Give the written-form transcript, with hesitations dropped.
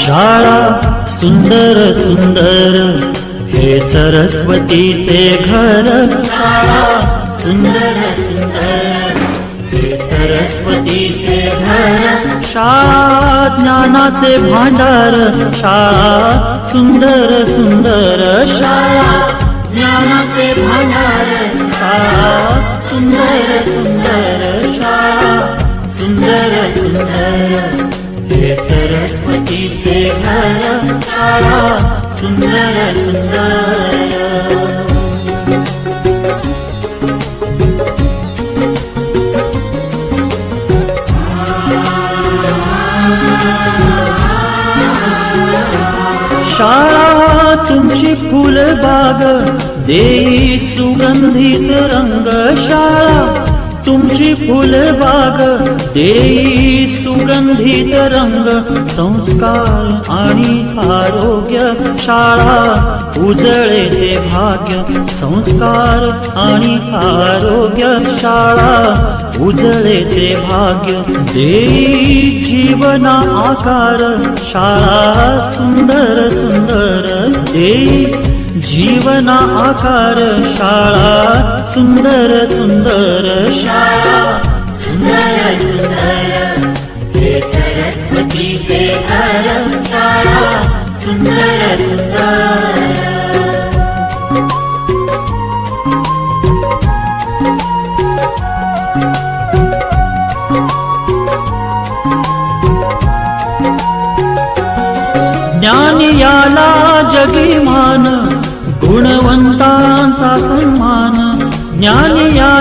शाळा सुंदर सुंदर हे सरस्वतीचे घर। शाळा सुंदर सुंदर हे सरस्वतीचे घर। शाळा ज्ञानाचे भांडार। शाळा सुंदर सुंदर शाळा ज्ञानाचे भांडार। शाळा सुंदर सुंदर शाळा सुंदर सुंदर हे सरस्वतीचे घर। शाळा सुंदर सुंदर। शाळा तुमची फुलबाग देई सुगंधित रंग। शाळा तुमची फुलबाग देई सुगंधित रंग। संस्कार आणि आरोग्य शाळा उजळे ते भाग्य। संस्कार आणि आरोग्य शाळा उजळे ते भाग्य। देई जीवना आकार शाळा सुंदर सुंदर देई जीवना आकार। शाळा सुंदर सुंदर शाळा सुंदर सुंदर हे सरस्वतीचे घर। शाळा सुंदर सुंदर। ज्ञान याला जगी मान गुणवंतांचा सन्मान। ज्ञान या